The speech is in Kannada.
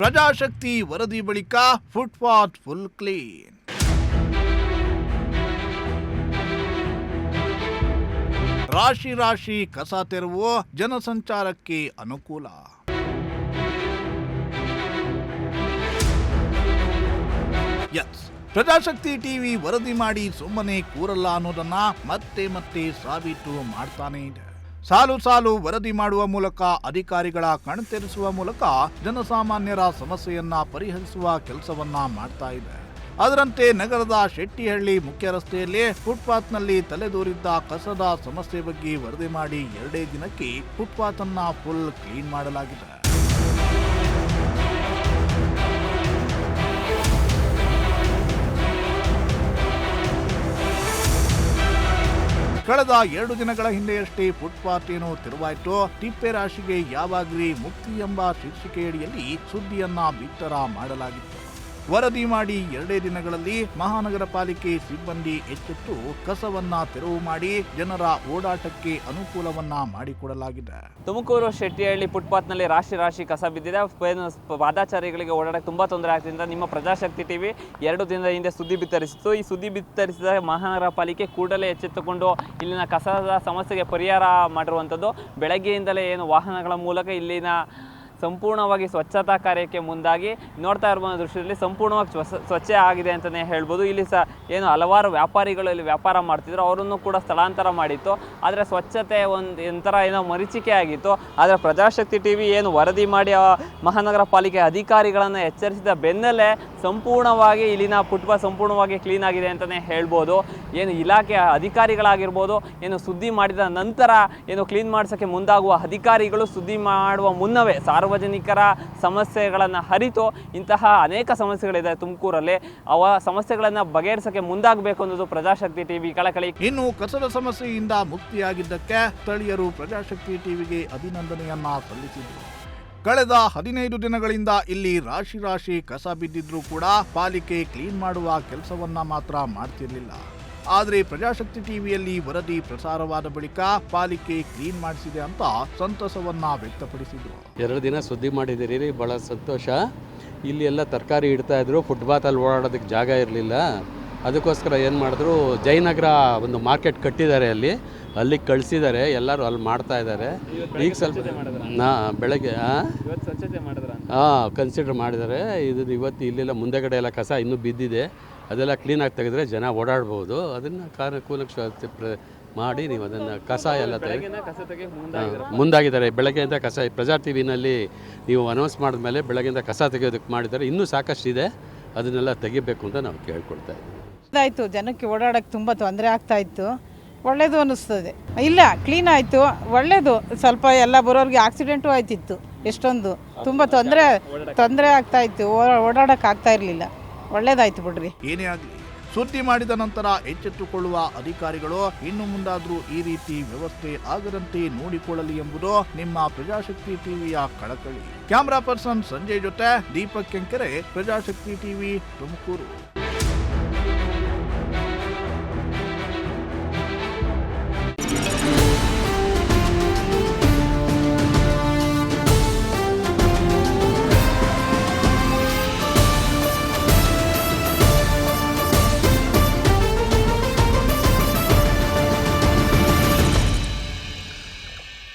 ಪ್ರಜಾಶಕ್ತಿ ವರದಿ ಬಳಿಕ ಫುಟ್ಪಾತ್ ಫುಲ್ ಕ್ಲೀನ್. ರಾಶಿ ರಾಶಿ ಕಸ ತೆರವು ಜನಸಂಚಾರಕ್ಕೆ ಅನುಕೂಲ. ಎಸ್, ಪ್ರಜಾಶಕ್ತಿ ಟಿವಿ ವರದಿ ಮಾಡಿ ಸುಮ್ಮನೆ ಕೂರಲ್ಲ ಅನ್ನೋದನ್ನ ಮತ್ತೆ ಮತ್ತೆ ಸಾಬೀತು ಮಾಡ್ತಾನೆ ಇದೆ. ಸಾಲು ಸಾಲು ವರದಿ ಮಾಡುವ ಮೂಲಕ ಅಧಿಕಾರಿಗಳ ಕಣ್ತೆರೆಸುವ ಮೂಲಕ ಜನಸಾಮಾನ್ಯರ ಸಮಸ್ಯೆಯನ್ನ ಪರಿಹರಿಸುವ ಕೆಲಸವನ್ನ ಮಾಡ್ತಾ ಇದೆ. ಅದರಂತೆ ನಗರದ ಶೆಟ್ಟಿಹಳ್ಳಿ ಮುಖ್ಯ ರಸ್ತೆಯಲ್ಲಿ ಫುಟ್ಪಾತ್ನಲ್ಲಿ ತಲೆದೋರಿದ್ದ ಕಸದ ಸಮಸ್ಯೆ ಬಗ್ಗೆ ವರದಿ ಮಾಡಿ 2 ದಿನಕ್ಕೆ ಫುಟ್ಪಾತ್ ಅನ್ನ ಫುಲ್ ಕ್ಲೀನ್ ಮಾಡಲಾಗಿದೆ. ಕಳೆದ 2 ದಿನಗಳ ಹಿಂದೆಯಷ್ಟೇ ಫುಟ್ಪಾತ್ ಏನೋ ತೆರವಾಯಿತು. ತಿಪ್ಪೆ ರಾಶಿಗೆ ಯಾವಾಗ್ಲೂ ಮುಕ್ತಿ ಎಂಬ ಶೀರ್ಷಿಕೆಯಡಿಯಲ್ಲಿ ಸುದ್ದಿಯನ್ನ ಬಿತ್ತರ ಮಾಡಲಾಗಿತ್ತು. ವರದಿ ಮಾಡಿ 2 ದಿನಗಳಲ್ಲಿ ಮಹಾನಗರ ಪಾಲಿಕೆ ಸಿಬ್ಬಂದಿ ಎಚ್ಚೆತ್ತು ಕಸವನ್ನ ತೆರವು ಮಾಡಿ ಜನರ ಓಡಾಟಕ್ಕೆ ಅನುಕೂಲವನ್ನ ಮಾಡಿಕೊಡಲಾಗಿದೆ. ತುಮಕೂರು ಶೆಟ್ಟಿಹಳ್ಳಿ ಫುಟ್ಪಾತ್ನಲ್ಲಿ ರಾಶಿ ರಾಶಿ ಕಸ ಬಿದ್ದಿದೆ. ಪಾದಾಚಾರಿಗಳಿಗೆ ಓಡಾಡಕ್ಕೆ ತುಂಬಾ ತೊಂದರೆ ಆಗ್ತಿದೆ. ನಿಮ್ಮ ಪ್ರಜಾಶಕ್ತಿ ಟಿವಿ 2 ದಿನದ ಹಿಂದೆ ಸುದ್ದಿ ಬಿತ್ತರಿಸಿತ್ತು. ಈ ಸುದ್ದಿ ಬಿತ್ತರಿಸಿದ ಮಹಾನಗರ ಪಾಲಿಕೆ ಕೂಡಲೇ ಎಚ್ಚೆತ್ತುಕೊಂಡು ಇಲ್ಲಿನ ಕಸದ ಸಮಸ್ಯೆಗೆ ಪರಿಹಾರ ಮಾಡಿರುವಂಥದ್ದು. ಬೆಳಗ್ಗೆಯಿಂದಲೇ ಏನು ವಾಹನಗಳ ಮೂಲಕ ಇಲ್ಲಿನ ಸಂಪೂರ್ಣವಾಗಿ ಸ್ವಚ್ಛತಾ ಕಾರ್ಯಕ್ಕೆ ಮುಂದಾಗಿ ನೋಡ್ತಾ ಇರುವ ದೃಶ್ಯದಲ್ಲಿ ಸಂಪೂರ್ಣವಾಗಿ ಸ್ವಚ್ಛ ಆಗಿದೆ ಅಂತಲೇ ಹೇಳ್ಬೋದು. ಇಲ್ಲಿ ಏನು ಹಲವಾರು ವ್ಯಾಪಾರಿಗಳು ಇಲ್ಲಿ ವ್ಯಾಪಾರ ಮಾಡ್ತಿದ್ರು, ಅವರನ್ನು ಕೂಡ ಸ್ಥಳಾಂತರ ಮಾಡಿತ್ತು. ಆದರೆ ಸ್ವಚ್ಛತೆ ಒಂಥರ ಏನೋ ಮರೀಚಿಕೆ ಆಗಿತ್ತು. ಆದರೆ ಪ್ರಜಾಶಕ್ತಿ ಟಿವಿ ಏನು ವರದಿ ಮಾಡಿ ಮಹಾನಗರ ಪಾಲಿಕೆ ಅಧಿಕಾರಿಗಳನ್ನು ಎಚ್ಚರಿಸಿದ ಬೆನ್ನಲ್ಲೇ ಸಂಪೂರ್ಣವಾಗಿ ಇಲ್ಲಿನ ಫುಟ್ಪಾತ್ ಸಂಪೂರ್ಣವಾಗಿ ಕ್ಲೀನ್ ಆಗಿದೆ ಅಂತಲೇ ಹೇಳ್ಬೋದು. ಏನು ಇಲಾಖೆ ಅಧಿಕಾರಿಗಳಾಗಿರ್ಬೋದು, ಏನು ಸುದ್ದಿ ಮಾಡಿದ ನಂತರ ಏನು ಕ್ಲೀನ್ ಮಾಡಿಸೋಕ್ಕೆ ಮುಂದಾಗುವ ಅಧಿಕಾರಿಗಳು ಸುದ್ದಿ ಮಾಡುವ ಮುನ್ನವೇ ಸಾರ್ವಜನಿಕರ ಸಮಸ್ಯೆಗಳನ್ನು ಅರಿತು ಇಂತಹ ಅನೇಕ ಸಮಸ್ಯೆಗಳಿದೆ ತುಮಕೂರಲ್ಲಿ, ಅವ ಸಮಸ್ಯೆಗಳನ್ನು ಬಗೆಹರಿಸಕ್ಕೆ ಮುಂದಾಗಬೇಕು ಅನ್ನೋದು ಪ್ರಜಾಶಕ್ತಿ ಟಿವಿ ಕಳಕಳಿ. ಇನ್ನು ಕಸದ ಸಮಸ್ಯೆಯಿಂದ ಮುಕ್ತಿಯಾಗಿದ್ದಕ್ಕೆ ಸ್ಥಳೀಯರು ಪ್ರಜಾಶಕ್ತಿ ಟಿವಿಗೆ ಅಭಿನಂದನೆಯನ್ನ ಸಲ್ಲಿಸಿದರು. ಕಳೆದ 15 ದಿನಗಳಿಂದ ಇಲ್ಲಿ ರಾಶಿ ರಾಶಿ ಕಸ ಬಿದ್ದಿದ್ರೂ ಕೂಡ ಪಾಲಿಕೆ ಕ್ಲೀನ್ ಮಾಡುವ ಕೆಲಸವನ್ನ ಮಾತ್ರ ಮಾಡ್ತಿರ್ಲಿಲ್ಲ. ಆದರೆ ಪ್ರಜಾಶಕ್ತಿ ಟಿವಿಯಲ್ಲಿ ವರದಿ ಪ್ರಸಾರವಾದ ಬಳಿಕ ಪಾಲಿಕೆ ಕ್ಲೀನ್ ಮಾಡಿಸಿದೆ ಅಂತ ಸಂತಸವನ್ನ ವ್ಯಕ್ತಪಡಿಸಿದ್ರು. 2 ದಿನ ಸುದ್ದಿ ಮಾಡಿದಿರಿ, ಬಹಳ ಸಂತೋಷ. ಇಲ್ಲಿ ಎಲ್ಲ ತರಕಾರಿ ಇಡ್ತಾ ಇದ್ರು, ಫುಟ್ಪಾತಲ್ಲಿ ಓಡಾಡೋದಕ್ಕೆ ಜಾಗ ಇರಲಿಲ್ಲ. ಅದಕ್ಕೋಸ್ಕರ ಏನು ಮಾಡಿದ್ರು, ಜಯನಗರ ಒಂದು ಮಾರ್ಕೆಟ್ ಕಟ್ಟಿದ್ದಾರೆ, ಅಲ್ಲಿಗೆ ಕಳಿಸಿದ್ದಾರೆ. ಎಲ್ಲರೂ ಅಲ್ಲಿ ಮಾಡ್ತಾ ಇದ್ದಾರೆ. ಈಗ ಸ್ವಲ್ಪ ಬೆಳಗ್ಗೆ ಕನ್ಸಿಡರ್ ಮಾಡಿದ್ದಾರೆ. ಇದು ಇವತ್ತು ಇಲ್ಲೆಲ್ಲ ಮುಂದೆಗಡೆ ಎಲ್ಲ ಕಸ ಇನ್ನೂ ಬಿದ್ದಿದೆ, ಅದೆಲ್ಲ ಕ್ಲೀನಾಗಿ ತೆಗೆದ್ರೆ ಜನ ಓಡಾಡ್ಬೋದು. ಅದನ್ನು ಕಾನೂನು ಮಾಡಿ ನೀವು ಅದನ್ನು ಕಸ ಎಲ್ಲ ಮುಂದಾಗಿದ್ದಾರೆ. ಬೆಳಗ್ಗೆಯಿಂದ ಕಸ ಪ್ರಜಾ ಟಿವಿನಲ್ಲಿ ನೀವು ಅನೌನ್ಸ್ ಮಾಡಿದ್ಮೇಲೆ ಬೆಳಗ್ಗೆಯಿಂದ ಕಸ ತೆಗೆಯೋದಕ್ಕೆ ಮಾಡಿದ್ದಾರೆ. ಇನ್ನೂ ಸಾಕಷ್ಟಿದೆ, ಅದನ್ನೆಲ್ಲ ತೆಗಿಬೇಕು ಅಂತ ನಾವು ಕೇಳ್ಕೊಳ್ತಾ ಇದ್ದೀವಿ. ಇದಾಯಿತು, ಜನಕ್ಕೆ ಓಡಾಡೋಕ್ಕೆ ತುಂಬ ತೊಂದರೆ ಆಗ್ತಾಯಿತ್ತು. ಒಳ್ಳೆಯದು ಅನ್ನಿಸ್ತದೆ. ಇಲ್ಲ, ಕ್ಲೀನ್ ಆಯಿತು, ಒಳ್ಳೆಯದು. ಸ್ವಲ್ಪ ಎಲ್ಲ ಬರೋರಿಗೆ ಆಕ್ಸಿಡೆಂಟು ಆಯ್ತಿತ್ತು, ಎಷ್ಟೊಂದು ತುಂಬ ತೊಂದರೆ ಆಗ್ತಾಯಿತ್ತು, ಓಡಾಡೋಕ್ಕೆ ಆಗ್ತಾ ಇರಲಿಲ್ಲ. ಒಳ್ಳೇದಾಯ್ತು ಬಿಡ್ರಿ. ಏನೇ ಆಗಲಿ, ಸುದ್ದಿ ಮಾಡಿದ ನಂತರ ಎಚ್ಚೆತ್ತುಕೊಳ್ಳುವ ಅಧಿಕಾರಿಗಳು ಇನ್ನು ಮುಂದಾದ್ರೂ ಈ ರೀತಿ ವ್ಯವಸ್ಥೆ ಆಗದಂತೆ ನೋಡಿಕೊಳ್ಳಲಿ ಎಂಬುದು ನಿಮ್ಮ ಪ್ರಜಾಶಕ್ತಿ ಟಿವಿಯ ಕಳಕಳಿ. ಕ್ಯಾಮರಾ ಪರ್ಸನ್ ಸಂಜಯ್ ಜೊತೆ ದೀಪಕ್ ಕೆಂಕೆರೆ, ಪ್ರಜಾಶಕ್ತಿ ಟಿವಿ, ತುಮಕೂರು.